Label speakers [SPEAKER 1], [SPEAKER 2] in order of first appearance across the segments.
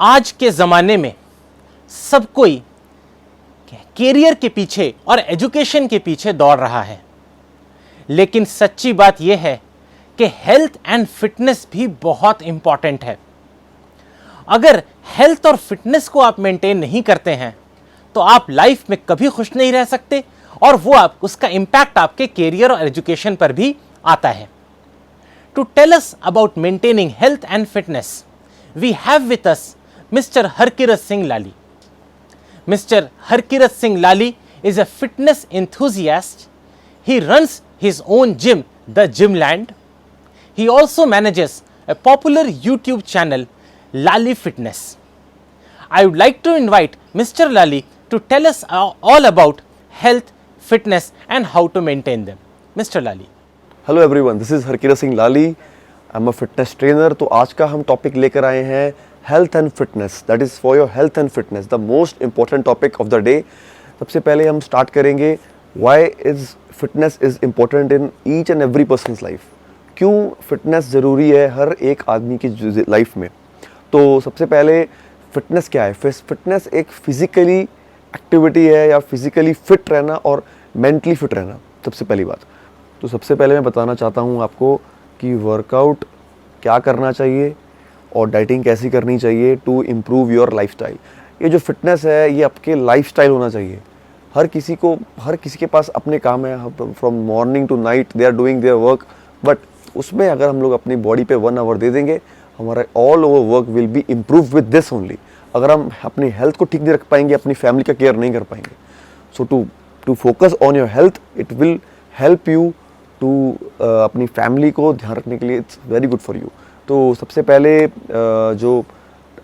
[SPEAKER 1] आज के ज़माने में सब कोई कैरियर के पीछे और एजुकेशन के पीछे दौड़ रहा है, लेकिन सच्ची बात यह है कि हेल्थ एंड फिटनेस भी बहुत इंपॉर्टेंट है। अगर हेल्थ और फिटनेस को आप मेंटेन नहीं करते हैं तो आप लाइफ में कभी खुश नहीं रह सकते और उसका इंपैक्ट आपके कैरियर और एजुकेशन पर भी आता है। To tell us about maintaining health and fitness, we have with us mister Harkirat Singh Lali. Mr. Harkirat Singh Lali is a fitness enthusiast. He runs his own gym, The Gymland. He also manages a popular YouTube channel, Lali Fitness. I would like to invite Mr. Lali to tell us all about health, fitness and how to maintain them. Mr. Lali.
[SPEAKER 2] Hello everyone, this is Harkirat Singh Lali. I am a fitness trainer. तो आज का हम topic लेकर आए हैं health and fitness. That is for your health and fitness, the most important topic of the day. सबसे पहले हम स्टार्ट करेंगे why is fitness is important in each and every person's life. क्यों फिटनेस ज़रूरी है हर एक आदमी की लाइफ में. तो सबसे पहले फिटनेस क्या है. फिटनेस एक फिज़िकली एक्टिविटी है या फिज़िकली फिट रहना और मेंटली फिट रहना, सबसे पहली बात. तो सबसे पहले मैं बताना चाहता हूँ आपको कि वर्कआउट क्या करना चाहिए और डाइटिंग कैसी करनी चाहिए टू इम्प्रूव योर लाइफस्टाइल. ये जो फिटनेस है ये आपके लाइफस्टाइल होना चाहिए. हर किसी के पास अपने काम है. From morning to night they are doing their work, but उसमें अगर हम लोग अपनी बॉडी पे 1 आवर दे देंगे, हमारा all over work will be improve with this only. अगर हम अपनी हेल्थ को ठीक नहीं रख पाएंगे, अपनी फैमिली का केयर नहीं कर पाएंगे. So to focus on your health, it will help you to अपनी फैमिली को ध्यान रखने के लिए. It's very good for you. तो सबसे पहले जो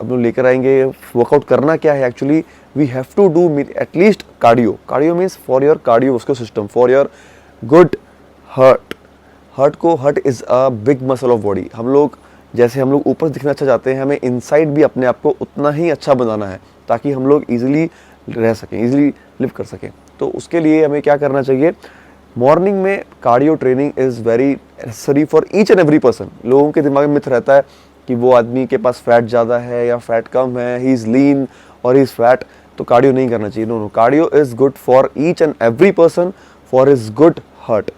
[SPEAKER 2] हम लोग लेकर आएंगे वर्कआउट करना क्या है. Actually we have to do at least cardio. Cardio means for your cardiovascular system, for your good heart. Heart is a big muscle of body. हम लोग ऊपर दिखना अच्छा चाहते हैं, हमें इनसाइड भी अपने आप को उतना ही अच्छा बनाना है ताकि हम लोग ईजिली रह सकें, ईजिली लिव कर सकें. तो उसके लिए हमें क्या करना चाहिए. मॉर्निंग में cardio training is very necessary for each and every person. लोगों के दिमाग में मिथ रहता है कि वो आदमी के पास फैट ज़्यादा है या फैट कम है, ही इज़ लीन और ही इज़ फैट, तो कार्डियो नहीं करना चाहिए. No, cardio is good for each and every person for his good heart.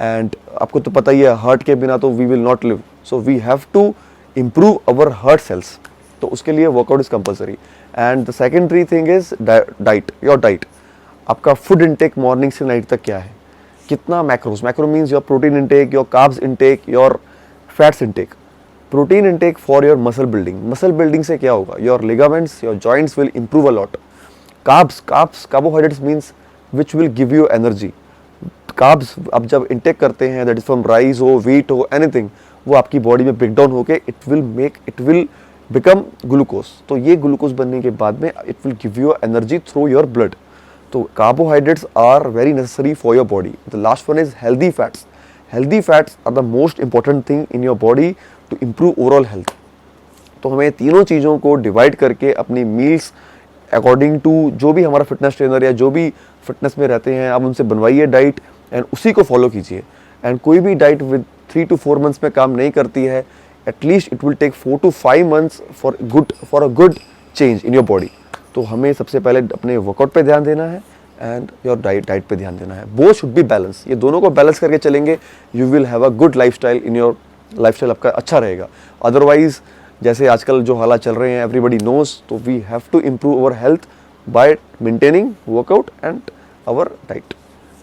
[SPEAKER 2] And आपको तो पता ही है, हार्ट के बिना तो we will not live. So we have to improve our heart cells. तो उसके लिए workout is compulsory. And the secondary thing is diet. Your diet, आपका फूड इंटेक मॉर्निंग से नाइट तक क्या है, कितना macro means your protein intake, your carbs intake, your fats intake. Protein intake for your muscle building से क्या होगा, your ligaments, your joints will improve a lot. Carbohydrates means which will give you energy. Carbs आप जब intake करते हैं, that is from rice हो, wheat हो, anything, वो आपकी बॉडी में ब्रेक डाउन होकर इट विल बिकम ग्लूकोज. तो ये ग्लूकोज बनने के बाद में it will give you energy through your blood. तो carbohydrates are very necessary for your body. The last one is healthy fats. Healthy fats are the most important thing in your body to improve overall health. तो हमें तीनों चीज़ों को divide करके अपनी meals according to जो भी हमारा फिटनेस ट्रेनर या जो भी फिटनेस में रहते हैं, आप उनसे बनवाइए डाइट एंड उसी को फॉलो कीजिए. एंड कोई भी डाइट विद 3 to 4 months में काम नहीं करती है. At least it will take 4 to 5 months for a good change in your body. तो हमें सबसे पहले अपने वर्कआउट पे ध्यान देना है एंड योर डाइट पे ध्यान देना है. Both should be balance. ये दोनों को बैलेंस करके चलेंगे, you will have a good lifestyle in your lifestyle. आपका अच्छा रहेगा. अदरवाइज जैसे आजकल जो हालात चल रहे हैं, एवरीबडी नोज, तो we have to improve our health by maintaining workout and our diet.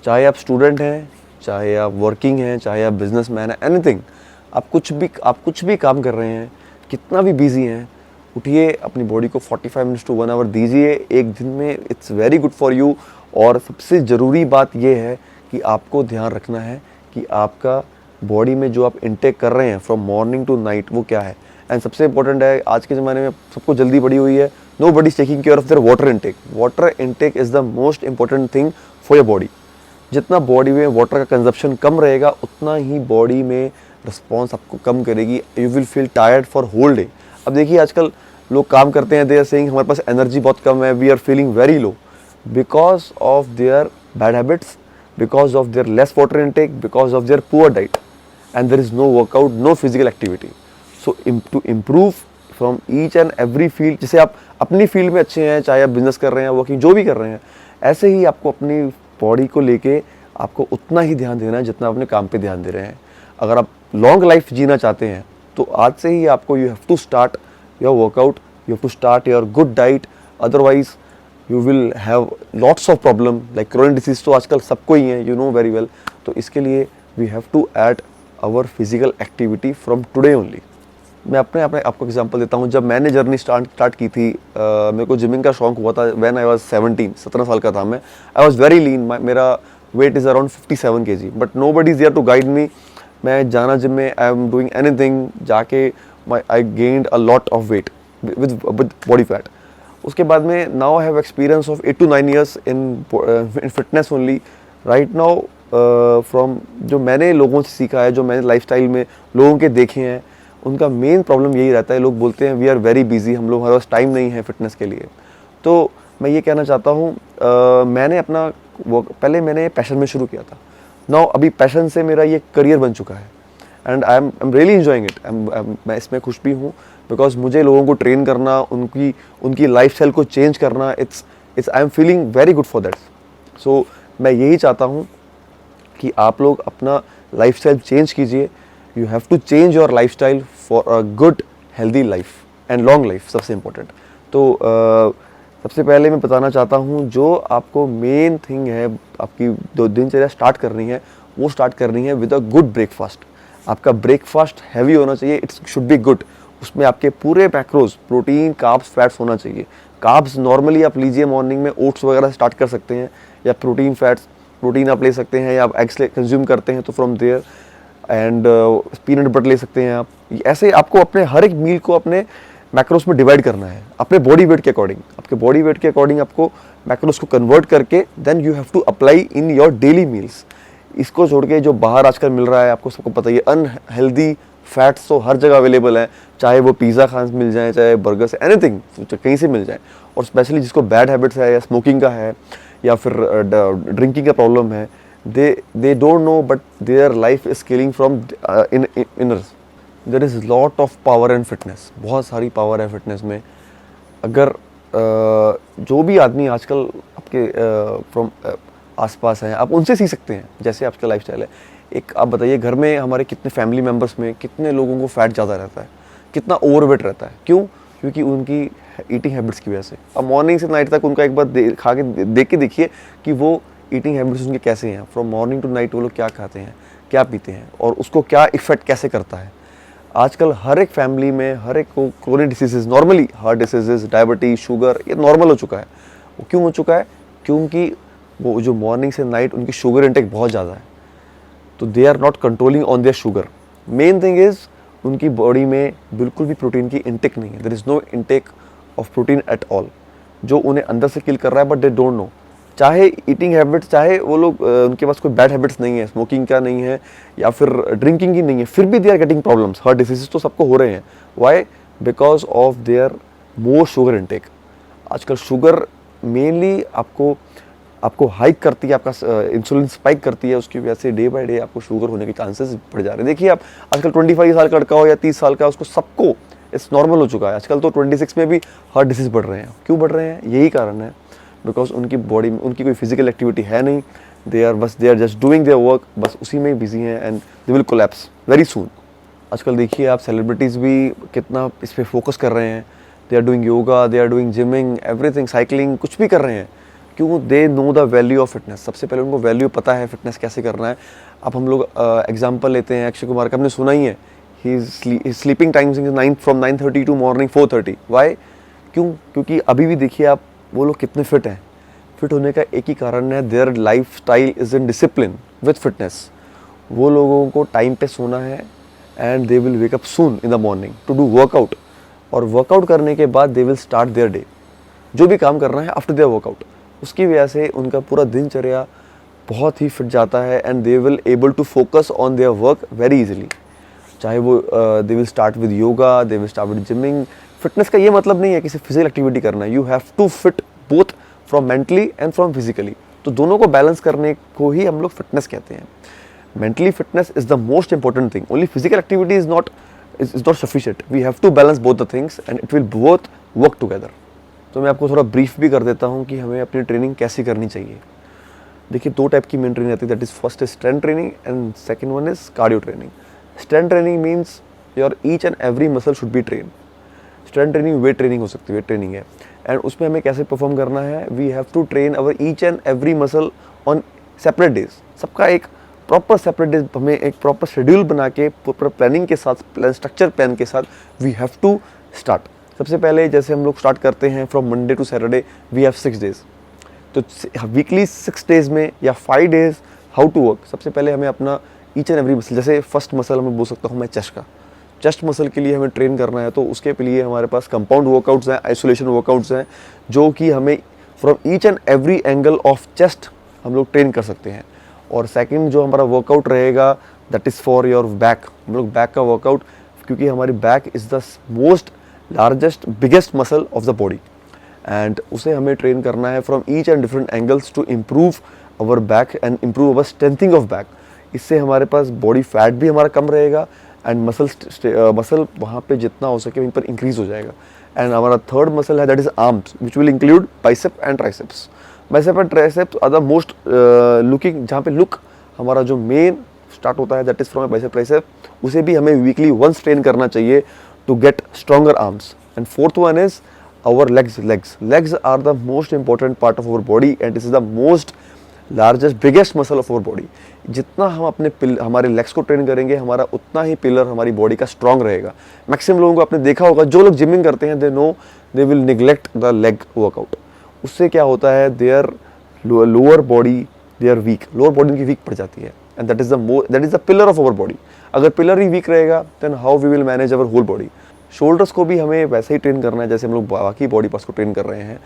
[SPEAKER 2] चाहे आप स्टूडेंट हैं, चाहे आप वर्किंग हैं, चाहे आप बिजनेसमैन हैं, एनीथिंग, आप कुछ भी काम कर रहे हैं, कितना भी बिजी हैं, उठिए, अपनी बॉडी को 45 मिनट्स टू 1 आवर दीजिए एक दिन में. It's very good for you. और सबसे ज़रूरी बात यह है कि आपको ध्यान रखना है कि आपका बॉडी में जो आप इंटेक कर रहे हैं फ्रॉम मॉर्निंग टू नाइट वो क्या है. एंड सबसे इंपॉर्टेंट है, आज के ज़माने में सबको जल्दी पड़ी हुई है, nobody is taking care of their water intake. Water intake is the most important thing for your body. जितना बॉडी में वाटर का कंजप्शन कम रहेगा उतना ही बॉडी में रिस्पॉन्स आपको कम करेगी. You will feel tired for whole day. अब देखिए आजकल लोग काम करते हैं, दे आर सेइंग हमारे पास एनर्जी बहुत कम है, we are feeling very low, because of their bad habits, because of their less water intake, because of their poor diet, and there is no workout, no physical activity. So to improve from each and every field. जैसे आप अपनी field में अच्छे हैं, चाहे आप business कर रहे हैं, वर्किंग जो भी कर रहे हैं, ऐसे ही आपको अपनी बॉडी को लेके आपको उतना ही ध्यान देना है जितना अपने काम पे ध्यान दे रहे हैं। अगर आप लॉन्ग लाइफ जीना चाहते हैं तो आज से ही आपको you have to start your workout, you have to start your good diet, otherwise you will have lots of problem like chronic disease तो आजकल सबको ही है, यू नो वेरी वेल। तो इसके लिए we have to add our physical activity from today only. मैं अपने आपको एग्जांपल देता हूँ। जब मैंने जर्नी स्टार्ट की थी, मेरे को जिमिंग का शौक हुआ था व्हेन आई वाज 17 साल का था मैं। आई वाज वेरी लीन, मेरा weight is around 57 kg, but nobody is there to guide me. मैं जाना जिम में, आई एम डूइंग एनीथिंग, जाके I gained a lot of weight with body fat. उसके बाद में now I have experience of 8 to 9 years in fitness only right now. From जो मैंने लोगों से सीखा है, जो मैंने लाइफस्टाइल में लोगों के देखे हैं, उनका मेन प्रॉब्लम यही रहता है। लोग बोलते हैं वी आर वेरी बिजी, हम लोग हमारे पास टाइम नहीं है फिटनेस के लिए। तो मैं ये कहना चाहता हूँ, मैंने अपना पहले मैंने पैशन में शुरू किया था। नाउ अभी पैशन से मेरा ये करियर बन चुका है and I am really enjoying it. मैं इसमें खुश भी हूँ बिकॉज मुझे लोगों को ट्रेन करना, उनकी लाइफस्टाइल को चेंज करना, it's I am feeling very good for that. So मैं यही चाहता हूँ कि आप लोग अपना लाइफस्टाइल चेंज कीजिए। You have to change your lifestyle for a good healthy life and long life, सबसे इम्पोर्टेंट। तो सबसे पहले मैं बताना चाहता हूँ, जो आपको मेन थिंग है आपकी जो दिनचर्या स्टार्ट करनी है, वो स्टार्ट करनी है विद अ गुड ब्रेकफास्ट। आपका ब्रेकफास्ट हैवी होना चाहिए, इट्स शुड बी गुड। उसमें आपके पूरे मैक्रोज, प्रोटीन, कार्ब्स, फैट्स होना चाहिए। कार्ब्स नॉर्मली आप लीजिए, मॉर्निंग में ओट्स वगैरह स्टार्ट कर सकते हैं, या प्रोटीन फैट्स, प्रोटीन आप ले सकते हैं, या आप एग्स कंज्यूम करते हैं तो from there, and peanut butter ले सकते हैं आप। ऐसे आपको अपने हर एक मील को अपने मैक्रोस में डिवाइड करना है, अपने बॉडी वेट के अकॉर्डिंग। आपके बॉडी वेट के अकॉर्डिंग आपको मैक्रोस को कन्वर्ट करके then you have to apply in your daily meals. इसको छोड़ के जो बाहर आजकल मिल रहा है, आपको सबको पता ही है, अनहेल्दी फैट्स तो हर जगह अवेलेबल है, चाहे वो पिज़्ज़ा खान मिल जाए, चाहे बर्गर से, एनीथिंग कहीं से मिल जाए। और स्पेशली जिसको बैड हैबिट्स है, या स्मोकिंग का है, या फिर ड्रिंकिंग का प्रॉब्लम है, they don't know but their life is killing from inners. There is lot of power in fitness, बहुत सारी पावर है फिटनेस में। अगर जो भी आदमी आजकल आपके फ्रॉम आसपास हैं, आप उनसे सीख सकते हैं जैसे आपका लाइफस्टाइल है। एक आप बताइए, घर में हमारे कितने फैमिली मेम्बर्स में कितने लोगों को फैट ज़्यादा रहता है, कितना ओवरवेट रहता है, क्यों? क्योंकि उनकी ईटिंग हैबिट्स की वजह से। अब मॉर्निंग से नाइट तक उनका एक बार खा के देख के देखिए कि वो ईटिंग हैबिट्स उनके कैसे हैं, फ्रॉम मॉर्निंग टू नाइट वो लोग क्या खाते हैं, क्या पीते हैं, और उसको क्या इफेक्ट कैसे करता है। आजकल हर एक फैमिली में हर एक को chronic diseases, normally heart diseases, diabetes, sugar, ये नॉर्मल हो चुका है। वो क्यों हो चुका है? क्योंकि वो जो मॉर्निंग से नाइट उनकी शुगर इंटेक बहुत ज़्यादा है, तो they are not controlling on their sugar. Main thing is उनकी बॉडी में बिल्कुल भी प्रोटीन की इंटेक नहीं है, there is no intake of protein at all, जो उन्हें अंदर से किल कर रहा है, बट दे डोंट नो। चाहे ईटिंग हैबिट्स, चाहे वो लोग उनके पास कोई बैड हैबिट्स नहीं है, स्मोकिंग का नहीं है, या फिर ड्रिंकिंग की नहीं है, फिर भी they are getting problems. Heart diseases तो सबको हो रहे हैं। Why? Because of their more sugar intake. आजकल शुगर मेनली आपको हाइक करती है, आपका इंसुलिन स्पाइक करती है, उसकी वजह से डे बाय डे आपको शुगर होने के चांसेस बढ़ जा रहे हैं। देखिए आप आजकल 25 साल का लड़का हो या 30 साल का, उसको सबको इट्स नॉर्मल हो चुका है। आजकल तो 26 में भी हार्ट डिसीज बढ़ रहे हैं। क्यों बढ़ रहे हैं? यही कारण है, बिकॉज उनकी बॉडी में उनकी कोई फिजिकल एक्टिविटी है नहीं, they are just doing their work, बस उसी में ही बिजी हैं, and they will collapse very soon. आजकल देखिए आप सेलिब्रिटीज़ भी कितना इस पर फोकस कर रहे हैं, they are doing yoga, they are doing gymming, everything, cycling, कुछ भी कर रहे हैं। क्यों? They know the value of fitness. सबसे पहले उनको वैल्यू पता है फिटनेस कैसे करना है। अब हम लोग एग्जाम्पल लेते हैं अक्षय कुमार का, आपने सुना ही है, he sleeping times from 9:30 to morning 4:30। Why? क्यों? क्योंकि अभी भी देखिए आप, वो लोग कितने फिट हैं। फिट होने का एक ही कारण है, their lifestyle is in discipline with fitness. वो लोगों को टाइम पे सोना है, and they will wake up soon in the morning to do workout, और वर्कआउट करने के बाद they will start their day, जो भी काम करना है आफ्टर देयर वर्कआउट। उसकी वजह से उनका पूरा दिनचर्या बहुत ही फिट जाता है, and they will able to focus on their work very easily. चाहे वो they will start with yoga, they will start with gymming. Fitness का ये मतलब नहीं है कि सिर्फ फिजिकल एक्टिविटी करना है, you have to fit both from mentally and from physically. तो दोनों को बैलेंस करने को ही हम लोग फिटनेस कहते हैं। Mentally fitness is the most important thing, only physical activity is not is not sufficient. We have to balance both the things and it will both work together. तो मैं आपको थोड़ा ब्रीफ भी कर देता हूँ कि हमें अपनी ट्रेनिंग कैसे करनी चाहिए। देखिए 2 टाइप की मेन ट्रेनिंग आती है, that is first is strength training and second one is cardio training. Strength training means your each and every muscle should be train. Strength training weight training हो सकती है, वेट ट्रेनिंग है, and उसमें हमें कैसे perform करना है, we have to train our each and every muscle on separate days. सबका एक प्रॉपर सेपरेट डेज, हमें एक प्रॉपर शेड्यूल बना के प्रॉपर प्लानिंग के साथ, स्ट्रक्चर प्लान के साथ वी हैव टू स्टार्ट। सबसे पहले जैसे हम लोग स्टार्ट करते हैं from Monday to Saturday, we have 6 days. तो वीकली 6 डेज में या 5 डेज हाउ टू वर्क। सबसे पहले हमें अपना ईच एंड एवरी मसल, जैसे फर्स्ट मसल हमें बोल सकता हूँ मैं चेस्ट का, चेस्ट मसल के लिए हमें ट्रेन करना है, तो उसके लिए हमारे पास कंपाउंड वर्कआउट्स हैं, आइसोलेशन वर्कआउट्स हैं, जो कि हमें from each and every angle of chest हम लोग ट्रेन कर सकते हैं। और सेकंड जो हमारा वर्कआउट रहेगा that is for your back. हम लोग बैक का वर्कआउट, क्योंकि हमारी back is the most largest biggest muscle of the body, and उसे हमें ट्रेन करना है from each and different angles to improve our back and improve our strengthening of back. इससे हमारे पास बॉडी फैट भी हमारा कम रहेगा एंड मसल वहाँ पे जितना हो सके वहीं पर इंक्रीज हो जाएगा। एंड हमारा थर्ड मसल है that is arms, which will include bicep and triceps. Bicep and triceps are the most looking, जहाँ पे लुक हमारा जो मेन स्टार्ट होता है that is from bicep tricep, उसे भी हमें वीकली वंस ट्रेन करना चाहिए to get stronger arms. And fourth one is our legs are the most important part of our body and this is the most largest biggest muscle of our body। जितना हम अपने हमारे legs को train करेंगे, हमारा उतना ही pillar हमारी body का स्ट्रांग रहेगा। मैक्सिमम लोगों को आपने देखा होगा, जो लोग जिमिंग करते हैं, they know they will neglect the leg workout. उससे क्या होता है, their lower body they are weak, lower body उनकी वीक पड़ जाती है, and that is the pillar of our body. अगर पिलर ही वीक रहेगा then how we will manage our whole body. Shoulders को भी हमें वैसे ही ट्रेन करना है जैसे हम लोग बाकी बॉडी पार्ट्स को ट्रेन कर रहे हैं।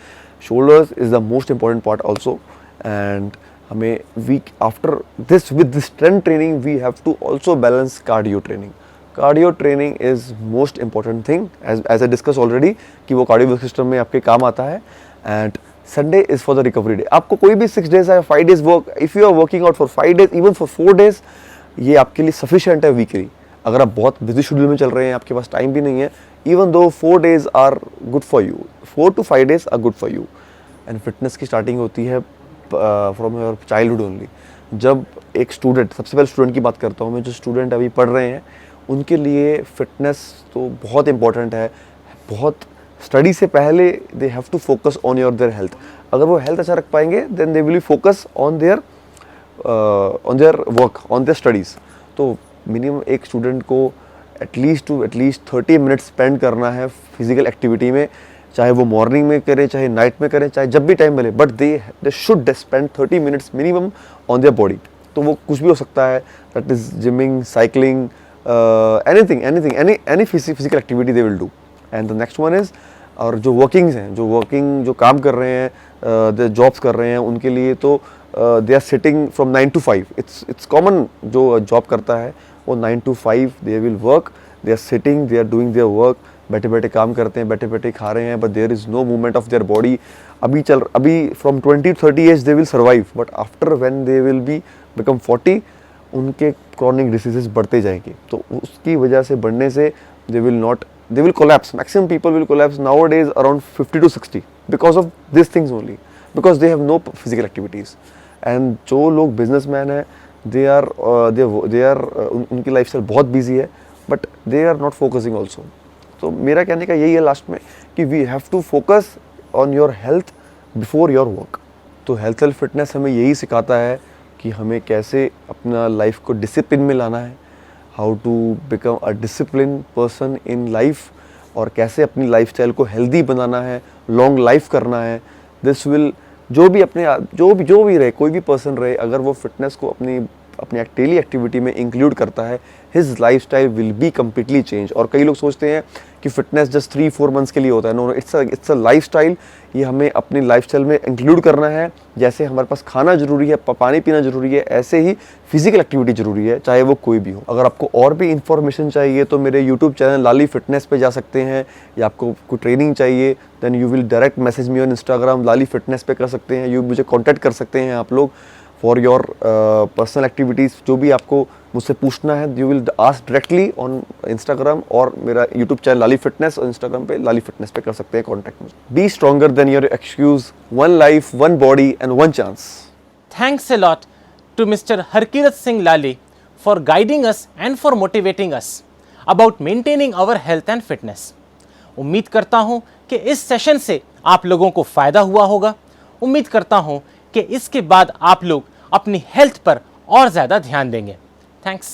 [SPEAKER 2] Shoulders is the most important part also, and हमें week after this with this strength training we have to also balance cardio training. Cardio training is most important thing as I discuss already कि वो cardio system में आपके काम आता है। And Sunday is for the recovery day. आपको कोई भी 6 डेज है, 5 days work, if you are working out for 5 days, even for 4 days, ये आपके लिए सफिशिएंट है वीकली। अगर आप बहुत बिजी शेड्यूल में चल रहे हैं, आपके पास टाइम भी नहीं है, इवन दो 4 days are good for you, 4 to 5 days are good for you. And fitness की स्टार्टिंग होती है फ्रॉम योर चाइल्डहुड ओनली। जब एक स्टूडेंट, सबसे पहले स्टूडेंट की बात करता हूँ मैं, जो स्टूडेंट अभी पढ़ रहे हैं उनके लिए फिटनेस तो बहुत इंपॉर्टेंट है। बहुत स्टडी से पहले they have to focus on your their health. अगर वो हेल्थ अच्छा रख पाएंगे then they will focus on their work, on their studies. तो मिनिमम एक स्टूडेंट को एटलीस्ट 30 मिनट्स स्पेंड करना है फिजिकल एक्टिविटी में, चाहे वो मॉर्निंग में करे, चाहे नाइट में करे, चाहे जब भी टाइम मिले, but they should spend 30 minutes minimum on their body. तो वो कुछ भी हो सकता है, that is gymming, cycling, any physical activity they will do. And the next one is, और जो वर्किंग्स हैं, जो काम कर रहे हैं, जॉब्स कर रहे हैं, उनके लिए तो they are sitting from 9 to 5। It's common, जो जॉब करता है वो 9 to 5 they will work, they are sitting, they are doing their work, बैठे बैठे काम करते हैं, बैठे बैठे खा रहे हैं, but there is no movement of their body. अभी from 20 to 30 as they will survive, but after when they will be become 40 उनके क्रॉनिक डिसीजेस बढ़ते जाएंगे। तो उसकी वजह से बढ़ने से they will collapse. Maximum people will collapse nowadays around 50 to 60 because of these things only, because they have no physical activities. And जो लोग businessman हैं, they are उनकी lifestyle बहुत busy है, but they are not focusing also. तो मेरा कहने का यही है लास्ट में कि we have to focus on your health before your work. तो health and fitness हमें यही सिखाता है कि हमें कैसे अपना लाइफ को डिसिप्लिन में लाना है, how to become a discipline person in life, और कैसे अपनी लाइफस्टाइल को हेल्दी बनाना है, लॉन्ग लाइफ करना है। दिस विल, जो भी रहे, कोई भी पर्सन रहे, अगर वो फिटनेस को अपनी डेली एक्टिविटी में इंक्लूड करता है, his lifestyle will be completely change. और कई लोग सोचते हैं कि फिटनेस जस्ट 3-4 मंथ्स के लिए होता है। No, it's a lifestyle. ये हमें अपनी लाइफस्टाइल में इंक्लूड करना है। जैसे हमारे पास खाना जरूरी है, पानी पीना जरूरी है, ऐसे ही फिजिकल एक्टिविटी जरूरी है, चाहे वो कोई भी हो। अगर आपको और भी इन्फॉर्मेशन चाहिए तो मेरे यूट्यूब चैनल लाली फिटनेस पे जा सकते हैं, या आपको कोई ट्रेनिंग चाहिए then you will direct message me on Instagram Lali fitness पे कर सकते हैं, मुझे कॉन्टैक्ट कर सकते हैं आप लोग फॉर योर पर्सनल एक्टिविटीज़। जो भी आपको मुझसे पूछना है, you will ask directly on Instagram और मेरा यूट्यूब चैनल लाली फिटनेस, और इंस्टाग्राम पे लाली फिटनेस पे कर सकते हैं कॉन्टैक्ट में। B stronger than your excuse, one life, one body and one chance.
[SPEAKER 1] Thanks a lot to Mr. Harkirat Singh Lali for guiding us and for motivating us about maintaining our health and fitness. उम्मीद करता हूं कि इस session से आप लोगों को फायदा हुआ होगा। उम्मीद करता हूं कि इसके बाद आप लोग अपनी हेल्थ पर और ज़्यादा ध्यान देंगे। थैंक्स।